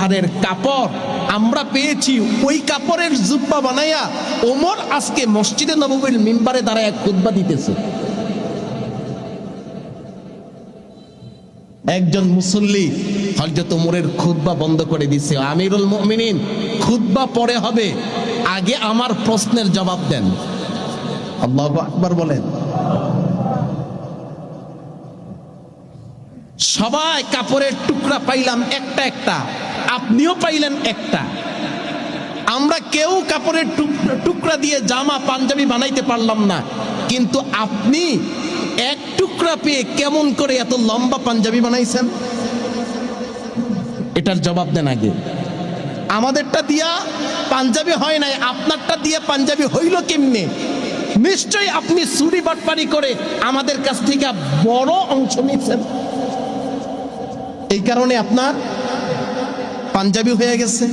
পাহাড়ের কাপড় আমরা পেয়েছি, ওই কাপড়ের জুব্বা বানাইয়া ওমর আজকে মসজিদে নববীর মিম্বারে দাঁড়ায় খুতবা দিতেছে। একজন মুসল্লি হযরত ওমরের খুতবা বন্ধ করে দিছে। আমিরুল মুমিনিন, খুতবা পরে হবে, আগে আমার প্রশ্নের জবাব দেন। আল্লাহু আকবার বলেন। সবাই কাপড়ের টুকরা পাইলাম একটা একটা, আপনিও পাইলেন একটা। আমরা কেউ কাপড়ের টুকরা দিয়ে জামা পাঞ্জাবি বানাইতে পারলাম না, কিন্তু আপনি এক টুকরা পেয়ে কেমন করে এত লম্বা পাঞ্জাবি বানাইছেন? এটার জবাব দেন আগে। আমাদেরটা দিয়া পাঞ্জাবি হয় নাই, আপনারটা দিয়ে পাঞ্জাবি হইল কেমনে? নিশ্চয়ই আপনি চুরি বাটপারি করে আমাদের কাছ থেকে বড় অংশ নিচ্ছেন, এই কারণে আপনার পাঞ্জাবি হয়ে গেছে।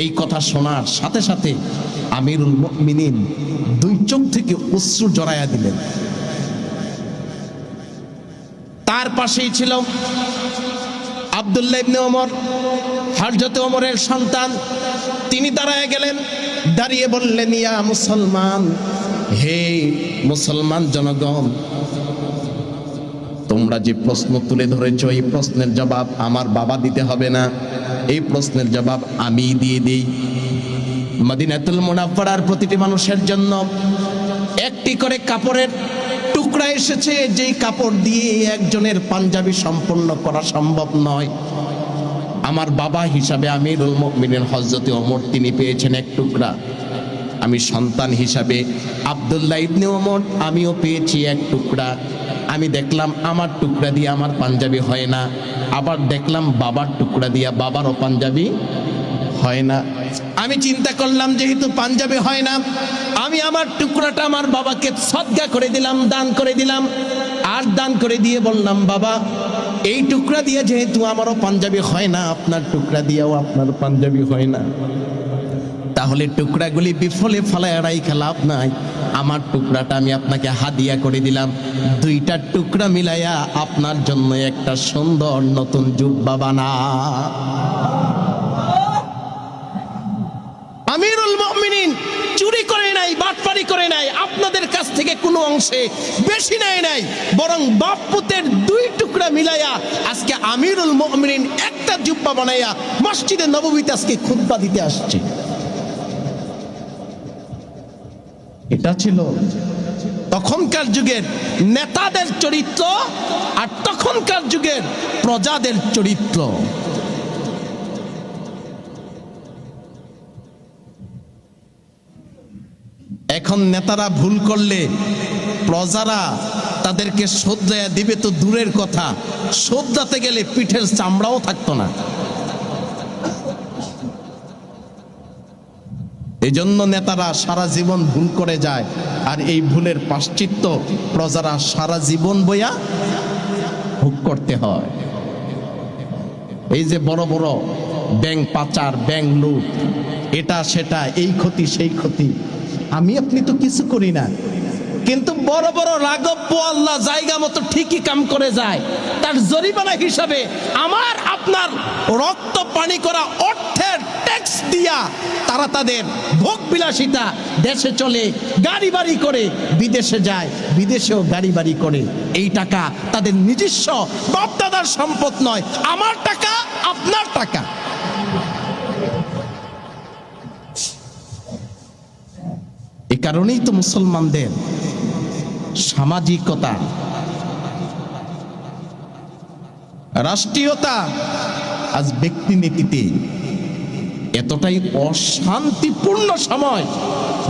এই কথা শোনার সাথে সাথে আমিরুল মুমিনিন দুই চোখ থেকে অশ্রু জড়াইয়া দিলেন। তার পাশেই ছিল আব্দুল্লাহ ইবনে ওমর, হযরত ওমরের সন্তান। তিনি দাঁড়ায় গেলেন, দাঁড়িয়ে বললেন, ইয়া মুসলমান, হে মুসলমান জনগণ, তোমরা যে প্রশ্ন তুলে ধরেছ, এই প্রশ্নের জবাব আমার বাবা দিতে হবে না, এই প্রশ্নের জবাব আমি দিয়ে দিই। মদিনাতুল মুনাওয়ারার প্রতিটি মানুষের জন্য একটি করে কাপড়ের টুকরা এসেছে, যেই কাপড় দিয়ে একজনের পাঞ্জাবি সম্পূর্ণ করা সম্ভব নয়। আমার বাবা হিসাবে আমিরুল মুমিনিন হযরত ওমর তিনি পেয়েছেন এক টুকরা। আমি সন্তান হিসাবে আব্দুল্লাহ ইবনে ওমর আমিও পেয়েছি এক টুকরা। আমি দেখলাম আমার টুকরা দিয়ে আমার পাঞ্জাবি হয় না, আবার দেখলাম বাবার টুকরা দিয়ে বাবারও পাঞ্জাবি হয় না। আমি চিন্তা করলাম যেহেতু পাঞ্জাবি হয় না, আমি আমার টুকরাটা আমার বাবাকে সদকা করে দিলাম, দান করে দিলাম। আর দান করে দিয়ে বললাম, বাবা এই টুকরা দিয়ে যেহেতু আমারও পাঞ্জাবি হয় না, আপনার টুকরা দিয়েও আপনার পাঞ্জাবি হয় না, তাহলে টুকরাগুলি বিফলে ফলায় রাইখা লাভ নাই। আমার টুকরাটা আমি আপনাকে হাদিয়া করে দিলাম, দুইটা টুকরা মিলাইয়া আপনার জন্য একটা সুন্দর নতুন জুব্বা বানা। আমিরুল মুমিনিন চুরি করে নাই, বাটপারি করে নাই, আপনাদের কাছ থেকে কোনো অংশে বেশি নেয় নাই, বরং বাপ পুতের দুই টুকরা মিলাইয়া আজকে আমিরুল মুমিনিন একটা জুব্বা বানাইয়া মসজিদে নববীতে আজকে খুতবা দিতে আসছে। এটা ছিল তখনকার যুগের নেতাদের চরিত্র আর তখনকার যুগের প্রজাদের চরিত্র। এখন নেতারা ভুল করলে প্রজারা তাদেরকে শ্রদ্ধা দিবে তো দূরের কথা, শ্রদ্ধাতে গেলে পিঠের চামড়াও থাকতো না। এজন্য নেতারা সারা জীবন ভুল করে যায়, আর এই ভুলের প্রায়শ্চিত্ত প্রজারা সারা জীবন বইয়া ভোগ করতে হয়। এই যে বড় বড় ব্যাংক পাচার, ব্যাংক লুট, এটা সেটা, এই ক্ষতি সেই ক্ষতি, আমি আপনি তো কিছু করি না, কিন্তু বড় বড় রাঘব আল্লাহ জায়গা মতো ঠিকই কাম করে যায়। তার জরিমানা হিসাবে আমার আপনার রক্ত পানি করা অর্থের ট্যাক্স দিয়া তারা তাদের ভোগ বিলাসিতা, দেশে চলে, গাড়ি বাড়ি করে, বিদেশে যায়, বিদেশেও গাড়ি বাড়ি করে। এই টাকা তাদের নিজস্ব বাপদাদার সম্পদ নয়, আমার টাকা, আপনার টাকা। এই কারণেই তো মুসলমানদের সামাজিকতা, রাষ্ট্রীয়তা আজ ব্যক্তিনীতিতে এতটাই অশান্তিপূর্ণ সময়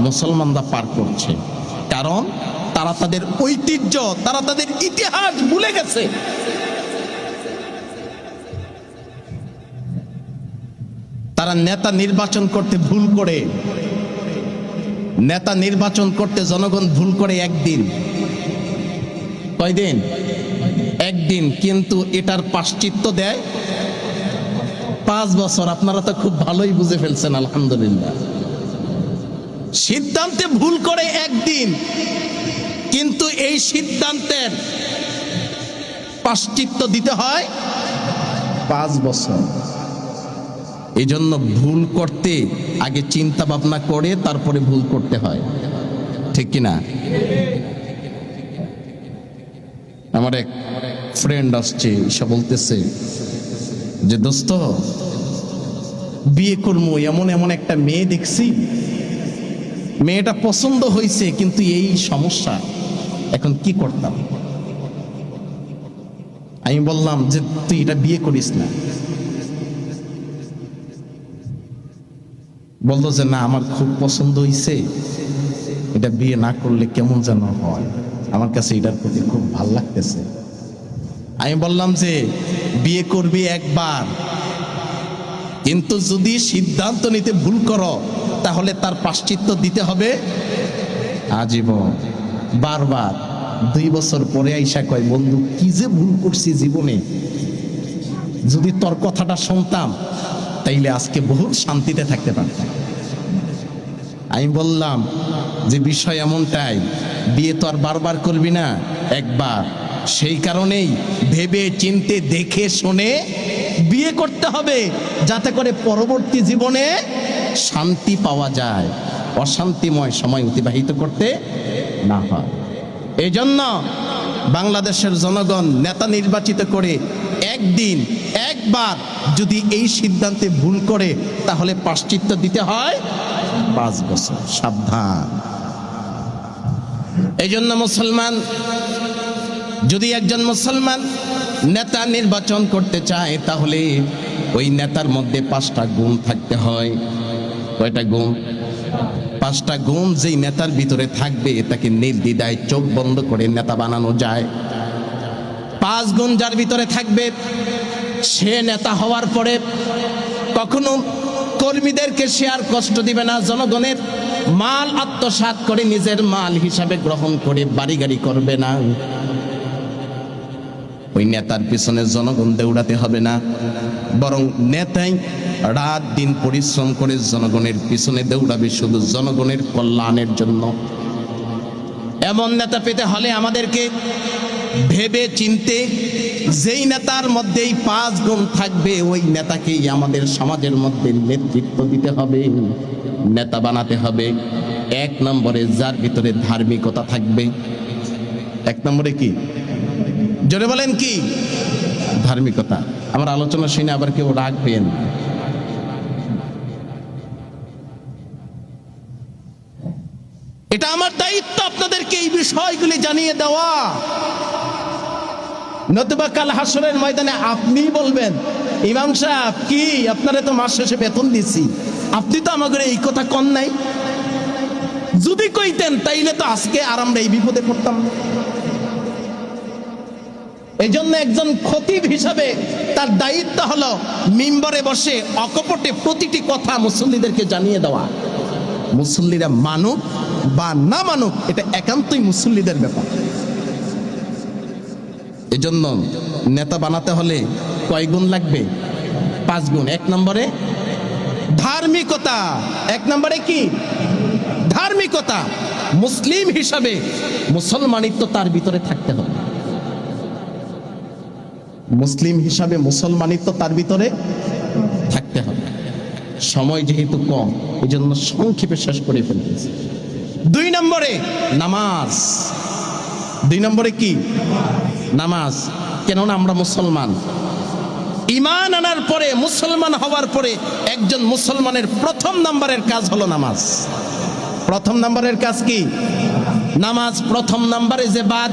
মুসলমানরা পার করছে। কারণ তারা তাদের ঐতিহ্য, তারা তাদের ইতিহাস ভুলে গেছে। তারা নেতা নির্বাচন করতে ভুল করে, নেতা নির্বাচন করতে জনগণ ভুল করে একদিন, কয়দিন? একদিন, কিন্তু এটার প্রায়শ্চিত্ত দেয় 5 বছর। আপনারা তো খুব ভালোই বুঝে ফেলছেন, আলহামদুলিল্লাহ। সিদ্ধান্তে ভুল করে একদিন, কিন্তু এই সিদ্ধান্তের প্রায়শ্চিত্ত দিতে হয় 5 বছর। এই জন্য ভুল করতে আগে চিন্তা ভাবনা করে তারপরে ভুল করতে হয়, ঠিক কিনা? আমার এক ফ্রেন্ড আসছে, এসে বলতেছে যে দোস্ত, বিয়ে করবো, এমন এমন একটা মেয়ে দেখছি, মেয়েটা পছন্দ হয়েছে কিন্তু এই সমস্যা, এখন কি করতাম? আমি বললাম যে তুই এটা বিয়ে করিস না। বললো যে না, আমার খুব পছন্দ হয়েছে, এটা বিয়ে না করলে কেমন যেন হয়, আমার কাছে এটার প্রতি খুব ভাল লাগতেছে। আমি বললাম যে বিয়ে করবি একবার, কিন্তু যদি সিদ্ধান্ত নিতে ভুল করো তাহলে তার প্রায়শ্চিত্ত দিতে হবে আজীবন। বারবার 2 বছর পরে আইসা কয়, বন্ধু কি যে ভুল করছি জীবনে, যদি তোর কথাটা শুনতাম তাইলে আজকে বহুত শান্তিতে থাকতে পারতাম। আমি বললাম যে বিষয় এমনটাই, বিয়ে তো আর বারবার করবি না, একবার। সেই কারণেই ভেবে চিন্তে দেখে শুনে বিয়ে করতে হবে, যাতে করে পরবর্তী জীবনে শান্তি পাওয়া যায়, অশান্তিময় সময় অতিবাহিত করতে না হয়। এই জন্য বাংলাদেশের জনগণ নেতা নির্বাচিত করে একদিন একবার যদি এই সিদ্ধান্তে ভুল করে তাহলে প্রায়শ্চিত্ত দিতে হয় 5 বছর। সাবধান। এই জন্য মুসলমান, যদি একজন মুসলমান নেতা নির্বাচন করতে চায় তাহলে ওই নেতার মধ্যে 5টা গুণ থাকতে হয়। কয়টা গুণ? 5টা গুণ যেই নেতার ভিতরে থাকবে তাকে নির্দ্বিধায় চোখ বন্ধ করে নেতা বানানো যায়। 5 গুণ যার ভিতরে থাকবে সে নেতা হওয়ার পরে কখনো কর্মীদেরকে সে আর কষ্ট দিবে না, জনগণের মাল আত্মসাৎ করে নিজের মাল হিসাবে গ্রহণ করে বাড়ি গাড়ি করবে না। ওই নেতার পিছনে জনগণ দৌড়াতে হবে না, বরং নেতাই রাত দিন পরিশ্রম করে জনগণের পিছনে দৌড়াবে শুধু জনগণের কল্যাণের জন্য। এমন নেতা পেতে হলে আমাদেরকে ভেবে চিনতে, যেই নেতার মধ্যেই 5 গুণ থাকবে ওই নেতাকেই আমাদের সমাজের মধ্যে নেতৃত্ব দিতে হবে, নেতা বানাতে হবে। 1 নম্বরে যার ভিতরে ধার্মিকতা থাকবে। 1 নম্বরে কি? জোরে বলেন কি? ধার্মিকতা। আমার আলোচনা শুনে আবার কেউ রাগ পেন, এটা আমার দায়িত্ব আপনাদেরকে এই বিষয়গুলি জানিয়ে দেওয়া, নতুবা কাল হাসরের ময়দানে আপনি বলবেন, ইমাম সাহেব কি আপনারা তো মাস শেষে বেতন দিছি, আপনি তো আমাদের এই কথা কন নাই। যদি কইতেন তাইলে তো আজকে আর আমরা এই বিপদে পড়তাম না। এই জন্য একজন খতিব হিসাবে তার দায়িত্ব হলো মিম্বরে বসে অকপটে প্রতিটি কথা মুসল্লিদেরকে জানিয়ে দেওয়া। মুসল্লিরা মানুক বা না মানুক এটা একান্তই মুসল্লিদের ব্যাপার। এই জন্য নেতা বানাতে হলে কয় গুণ লাগবে? 5 গুণ। 1 নম্বরে ধার্মিকতা। 1 নম্বরে কি? ধার্মিকতা। মুসলিম হিসাবে মুসলমানিত্ব তার ভিতরে থাকতে হবে। মুসলিম হিসাবে মুসলমানিত্ব তার ভিতরে থাকতে হবে। সময় যেহেতু কম এই জন্য সংক্ষেপে শেষ করে ফেলতেছি। 2 নম্বরে নামাজ। 2 নম্বরে কি? নামাজ। কেননা আমরা মুসলমান, ঈমান আনার পরে মুসলমান হওয়ার পরে একজন মুসলমানের 1ম নম্বরের কাজ হলো নামাজ। 1ম নম্বরের কাজ কি? নামাজ। 1ম নম্বরে যে বাদ,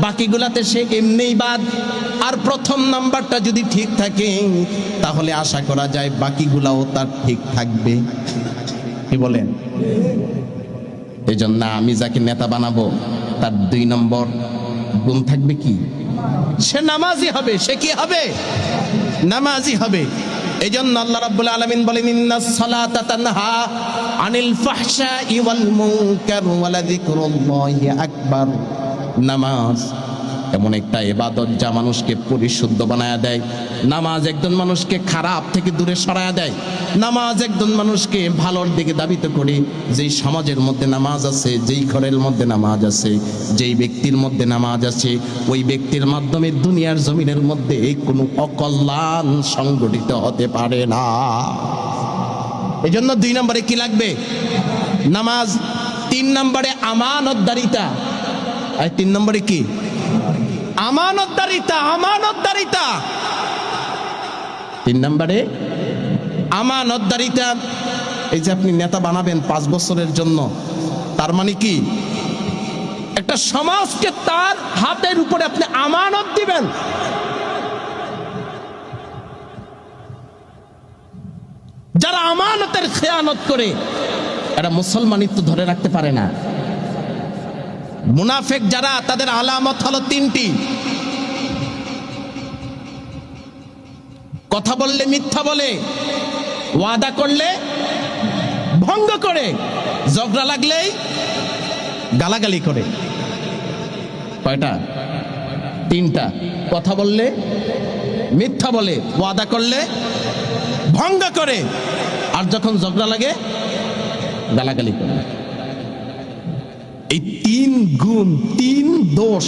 বাকিগুলাতে সে এমনিই বাদ। আর 1ম নাম্বারটা যদি ঠিক থাকে তাহলে আশা করা যায় বাকিগুলাও তার ঠিক থাকবে। কি বলেন? এই জন্য আমি যাকে নেতা বানাবো তার 2 নম্বর গুণ থাকবে কি? সে নামাজি হবে। সে কি হবে? নামাজি হবে। এই জন্য আল্লাহ রাব্বুল আলামিন বলেন, ইন্নাস সালাতা তানহা আনিল ফাহশাই ওয়াল মুনকার ওয়া লাযিকরুল্লাহি আকবার। নামাজ এমন একটা ইবাদত যা মানুষকে পরিশুদ্ধ বানায়া দেয়। নামাজ একজন মানুষকে খারাপ থেকে দূরে সরায়া দেয়। নামাজ একজন মানুষকে ভালোর দিকে ধাবিত করে। যেই সমাজের মধ্যে নামাজ আছে, যেই ঘরের মধ্যে নামাজ আছে, যেই ব্যক্তির মধ্যে নামাজ আছে, ওই ব্যক্তির মাধ্যমে দুনিয়ার জমিনের মধ্যে কোনো অকল্যাণ সংগঠিত হতে পারে না। এই জন্য 2 নম্বরে কি লাগবে? নামাজ। 3 নম্বরে আমানতদারিতা। আর 3 নম্বরে কি? আমানতদারিতা। আমানতদারিতা 3 নম্বরে আমানতদারিতা। এই যে আপনি নেতা বানাবেন 5 বছরের জন্য, তার মানে কি একটা সমাজকে তার হাতের উপরে আপনি আমানত দিবেন। যারা আমানতের খেয়ানত করে এরা মুসলমানিত্ব ধরে রাখতে পারে না। মুনাফিক যারা, তাদের আলামত হলো 3টি। কথা বললে মিথ্যা বলে, ওয়াদা করলে ভঙ্গ করে, ঝগড়া লাগলেই গালাগালি করে। কয়টা? 3টা। কথা বললে মিথ্যা বলে, ওয়াদা করলে ভঙ্গ করে, আর যখন ঝগড়া লাগে গালাগালি করে। এই 3 গুণ, 3 দোষ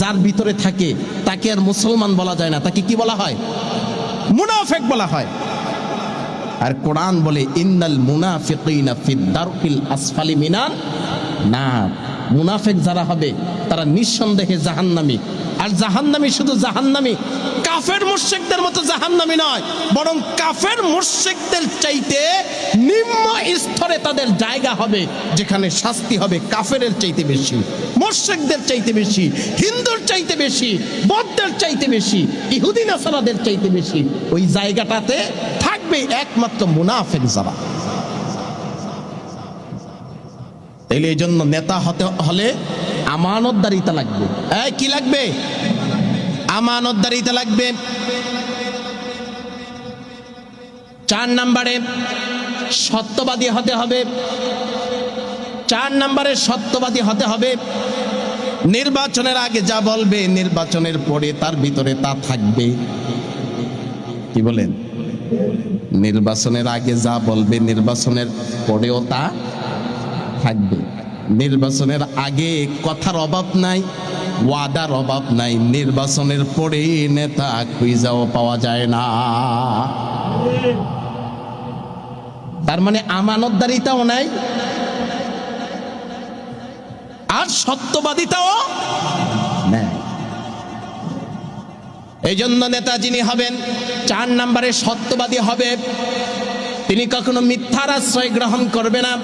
যার ভিতরে থাকে তাকে আর মুসলমান বলা যায় না, তাকে কি বলা হয়? মুনাফিক বলা হয়। আর কোরআন বলে ইন্নাল মুনাফিকিনা ফিদ দারকিল আসফালি মিনান নার। মুনাফিক যারা হবে তারা নিঃসন্দেহে জাহান্নামী। আর জাহান্নামী শুধু জাহান্নামী কাফের মুশরিকদের মতো জাহান্নামী নয়, বরং কাফের মুশরিকদের চাইতে নিম্ন স্তরে তাদের জায়গা হবে, যেখানে শাস্তি হবে কাফেরের চাইতে বেশি, মুশরিকদের চাইতে বেশি, হিন্দুর চাইতে বেশি, বৌদ্ধের চাইতে বেশি, ইহুদি নাসারাদের চাইতে বেশি। ওই জায়গাটাতে থাকবে একমাত্র মুনাফিক যারা। তাইলে এই জন্য নেতা হতে হলে আমানতদারিতা লাগবে। কি লাগবে? আমানতদারিতা লাগবে। 4 নম্বরে সত্যবাদী হতে হবে। 4 নম্বরে সত্যবাদী হতে হবে। নির্বাচনের আগে যা বলবে, নির্বাচনের পরে তার ভিতরে তা থাকবে। কি বলেন? নির্বাচনের আগে যা বলবে, নির্বাচনের পরেও তা থাকবে। নির্বাচনের আগে কথার অভাব নাই, ওয়াদার অভাব নাই। নির্বাচনের পরে নেতা খুঁজাও পাওয়া যায় না। তার মানে আমানতদারিতাও নাই, আর সত্যবাদিতাও নাই। এই জন্য নেতা যিনি হবেন, 4 নম্বরে সত্যবাদী হবে। তিনি কখনো মিথ্যার আশ্রয় গ্রহণ করবে না।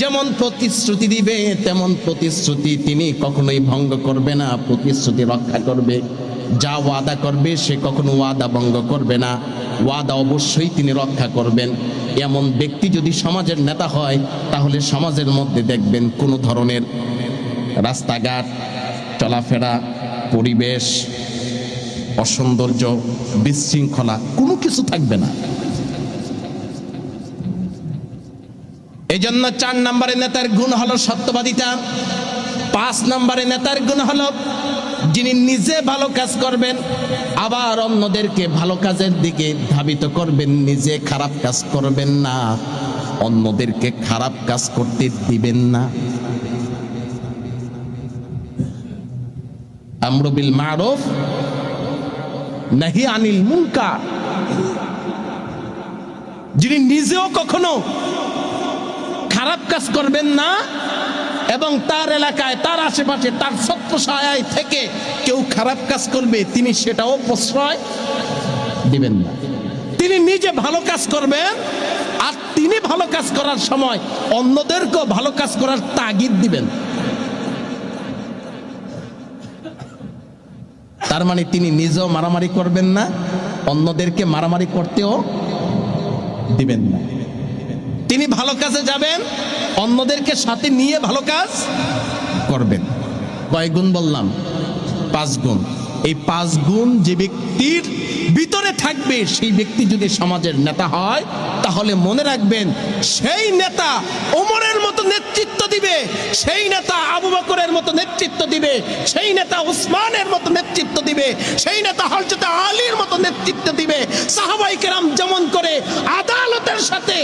যেমন প্রতিশ্রুতি দিবে তেমন প্রতিশ্রুতি তিনি কখনোই ভঙ্গ করবে না, প্রতিশ্রুতি রক্ষা করবে। যা ওয়াদা করবে সে কখনো ওয়াদা ভঙ্গ করবে না, ওয়াদা অবশ্যই তিনি রক্ষা করবেন। এমন ব্যক্তি যদি সমাজের নেতা হয়, তাহলে সমাজের মধ্যে দেখবেন কোনো ধরনের রাস্তাঘাট, চলাফেরা, পরিবেশ, অসৌন্দর্য, বিশৃঙ্খলা কোনো কিছু থাকবে না। এই জন্য 4 নম্বরে নেতার গুণ হলো সত্যবাদিতা। 5 নম্বরে নেতার গুণ হলো যিনি নিজে ভালো কাজ করবেন, আবার অন্যদেরকে ভালো কাজের দিকে ধাবিত করবেন। নিজে খারাপ কাজ করবেন না, অন্যদেরকে খারাপ কাজ করতে দিবেন না। আমরু বিল মারুফ নাহি আনিল মুনকার। যিনি নিজেও কখনো খারাপ কাজ করবেন না, এবং তার এলাকায়, তার আশেপাশে, তার ছত্রছায়ায় থেকে কেউ খারাপ কাজ করবে, তিনি সেটাও প্রশ্রয় দিবেন না। তিনি নিজে ভালো কাজ করবেন, আর তিনি ভালো কাজ করার সময় অন্যদেরকেও ভালো কাজ করার তাগিদ দিবেন। তার মানে তিনি নিজেও মারামারি করবেন না, অন্যদেরকে মারামারি করতেও দিবেন না। তিনি ভালো কাজে যাবেন, অন্যদেরকে সাথে নিয়ে ভালো কাজ করবেন। কয় গুণ বললাম? 5 গুণ। এই 5 গুণ যে ব্যক্তির ভিতরে থাকবে, সেই ব্যক্তি যদি সমাজের নেতা হয়, তাহলে মনে রাখবেন সেই নেতা ওমরের মতো মতো নেতৃত্ব দিবে, সেই নেতা আবু বকরের মতো নেতৃত্ব দিবে, সেই নেতা উসমানের মতো নেতৃত্ব দিবে, সেই নেতা হযরত আলীর মতো নেতৃত্ব দিবে। সাহাবায়ে কেরাম যেমন করে আদালতের সাথে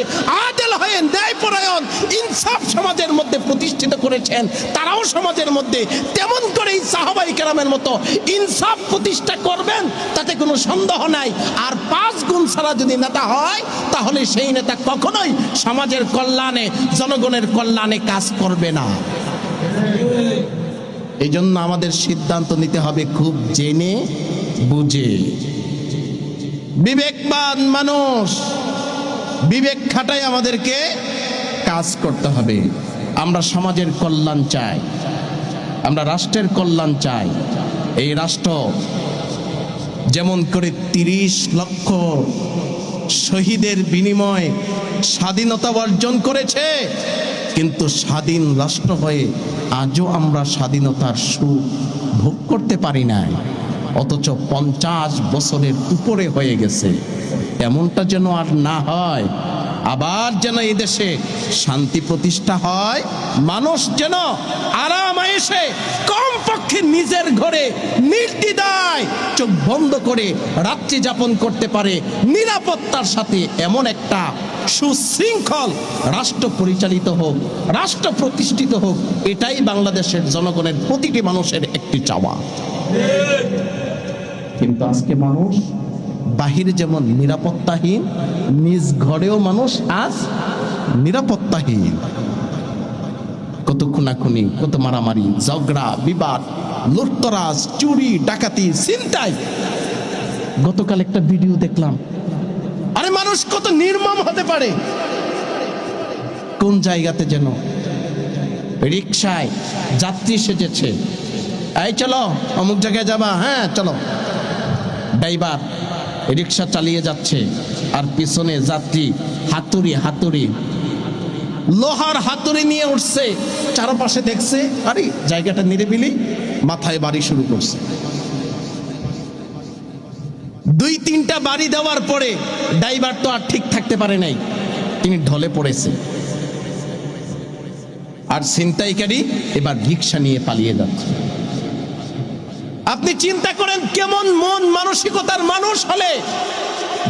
আদেল হয়ে ন্যায়পরায়ণ ইনসাফ সমাজের মধ্যে প্রতিষ্ঠিত করেছেন, তারাও সমাজের মধ্যে তেমন করেই সাহাবায়ে কেরামের মতো ইনসাফ প্রতিষ্ঠা করবেন, তাতে কোনো সন্দেহ নাই। আর 5 গুণ ছাড়া যদি নেতা হয়, তাহলে সেই নেতা কখনোই সমাজের কল্যাণে, জনগণের কল্যাণে কাজ করবে না। এই জন্য আমাদের সিদ্ধান্ত নিতে হবে খুব জেনে বুঝে। বিবেকবান মানুষ, বিবেক খাটাই আমাদেরকে কাজ করতে হবে। আমরা সমাজের কল্যাণ চাই, আমরা রাষ্ট্রের কল্যাণ চাই। এই রাষ্ট্র যেমন করে 30 লক্ষ শহীদের বিনিময়ে স্বাধীনতা অর্জন করেছে, কিন্তু স্বাধীন রাষ্ট্র হয়ে আজও আমরা স্বাধীনতার সুখ ভোগ করতে পারি নাই, অথচ 50 বছরের উপরে হয়ে গেছে। এমনটা যেন আর না হয়, আবার যেন এই দেশে শান্তি প্রতিষ্ঠা হয়, মানুষ যেন আরাম আয়েশে কমপক্ষে নিজের ঘরে নির্দ্বিধায় চোখ বন্ধ করে রাত্রি যাপন করতে পারে নিরাপত্তার সাথে। এমন একটা সুশৃঙ্খল রাষ্ট্র পরিচালিত হোক, রাষ্ট্র প্রতিষ্ঠিত হোক, এটাই বাংলাদেশের জনগণের প্রতিটি মানুষের একটি চাওয়া। কিন্তু আজকে মানুষ বাহিরে যেমন নিরাপত্তাহীন, নিজ ঘরেও মানুষ আজ নিরাপত্তাহীন। কত খুনাখুনি, কত মারামারি, ঝগড়া বিবাদ, লুটতরাজ, চুরি ডাকাতি, ছিনতাই। গতকাল একটা ভিডিও দেখলাম, আরে মানুষ কত নির্মম হতে পারে। কোন জায়গাতে যেন রিকশায় যাত্রী সেজেছে, এই চলো অমুক জায়গায় যাবা, হ্যাঁ চলো। ড্রাইভার রিকশা চালিয়ে যাচ্ছে, আর পিছনে যাত্রী হাতুড়ি লোহার হাতুড়ি নিয়ে উঠছে। চারপাশে দেখছে, আরে জায়গাটা নিরিবিলি, মাথায় বাড়ি শুরু করছে। 2-3টা বাড়ি দেওয়ার পরে ড্রাইভার তো আর ঠিক থাকতে পারে নাই, তিনি ঢলে পড়েছে। আর ছিনতাইকারী এবার রিকশা নিয়ে পালিয়ে যাচ্ছে। আপনি চিন্তা করেন কেমন মন মানসিকতার মানুষ হলে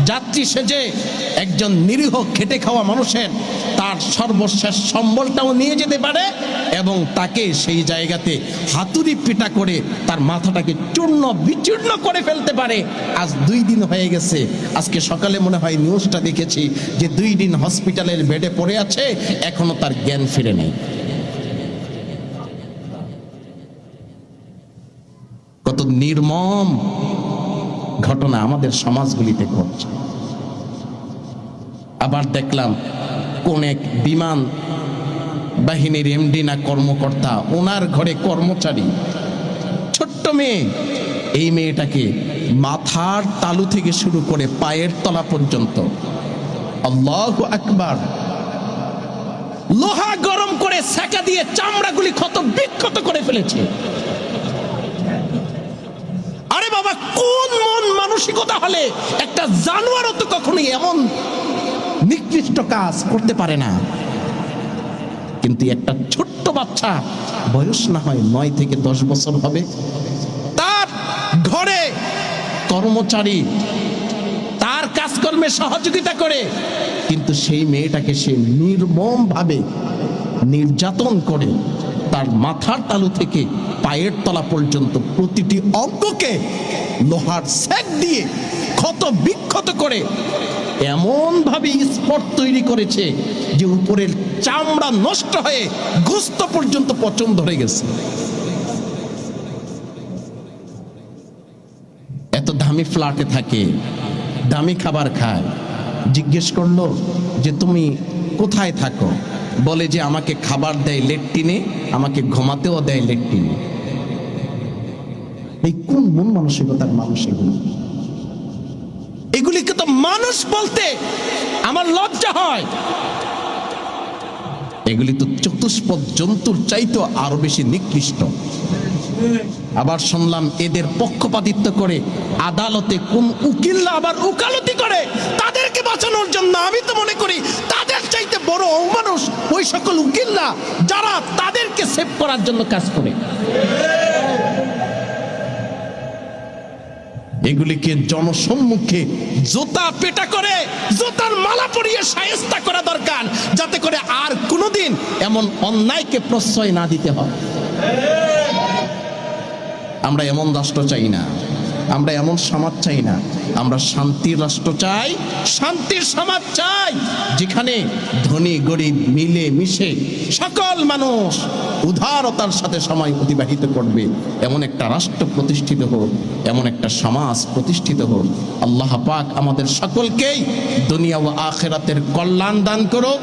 যাত্রী সেজে একজন নিরীহ খেটে খাওয়া মানুষের তার সর্বশেষ সম্বলটাও নিয়ে যেতে পারে এবং তাকে সেই জায়গাতে হাতুড়ি পিটা করে তার মাথাটাকে চূর্ণ বিচূর্ণ করে ফেলতে পারে। আজ 2 দিন হয়ে গেছে, আজকে সকালে মনে হয় নিউজটা দেখেছি যে 2 দিন হসপিটালের বেডে পড়ে আছে, এখনো তার জ্ঞান ফিরে নেই। কত নির্মম ঘটনা আমাদের সমাজগুলিতে ঘটছে। আবার দেখলাম কোন এক বিমান বাহিনীর এমডি না কর্মকর্তা, ওনার ঘরে কর্মচারী ছোট্ট মেয়ে, এই মেয়েটাকে মাথার তালু থেকে শুরু করে পায়ের তলা পর্যন্ত, আল্লাহু আকবার, লোহা গরম করে সেকা দিয়ে চামড়াগুলি ক্ষত বিক্ষত করে ফেলেছে। আরে বাবা, কোন মন মানসিকতা হলে একটা জানোয়ারও তো কখনোই এমন নিকৃষ্ট কাজ করতে পারে না। কিন্তু একটা ছোট্ট বাচ্চা, বয়স না হয় 9 থেকে 10 বছর হবে, তার ঘরে কর্মচারী তার কাজকর্মে সহযোগিতা করে, কিন্তু সেই মেয়েটাকে সে নির্মম ভাবে নির্যাতন করে তার মাথার তালু থেকে পায়ের তলা পর্যন্ত প্রতিটি অঙ্গকে লোহার সেক দিয়ে ক্ষত বিক্ষত করে এমন ভাবে স্পট তৈরি করেছে যে উপরের চামড়া নষ্ট হয়ে গোস্ত পর্যন্ত পচন ধরে গেছে। এত দামি ফ্ল্যাটে থাকে, দামি খাবার খায়। জিজ্ঞেস করলো যে তুমি কোথায় থাকো? বলে যে আমাকে খাবার দেয় লেট্রিনে, আমাকে ঘুমাতেও দেয় লেট্রিনে। এই কোন মন মানসিকতার মানুষ এগুলো? এগুলিকে তো মানুষ বলতে আমার লজ্জা হয়। এগুলি তো চতুষ্পদ জন্তুর চাইতো আরো বেশি নিকৃষ্ট। আবার শুনলাম এদের পক্ষপাতিত্ব করে আদালতে কোন উকিলরা আবার উকালতি করে তাদেরকে বাঁচানোর জন্য। আমি তো মনে করি তাদের চাইতে বড় অমানুষ ওই সকল উকিল না যারা তাদেরকে সেভ করার জন্য কাজ করে। এগুলিকে জনসম্মুখে জুতা পেটা করে জুতার মালা পরিয়ে শায়েস্তা করা দরকার, যাতে করে আর কোনোদিন এমন অন্যায়কে প্রশ্রয় না দিতে হয়। আমরা এমন রাষ্ট্র চাই না, আমরা এমন সমাজ চাই না, আমরা শান্তির রাষ্ট্র চাই, শান্তির সমাজ চাই, যেখানে ধনী গরিব মিলে মিশে সকল মানুষ উদারতার সাথে সময় অতিবাহিত করবে। এমন একটা রাষ্ট্র প্রতিষ্ঠিত হোক, এমন একটা সমাজ প্রতিষ্ঠিত হোক। আল্লাহ পাক আমাদের সকলকেই দুনিয়া ও আখিরাতের কল্যাণ দান করুক।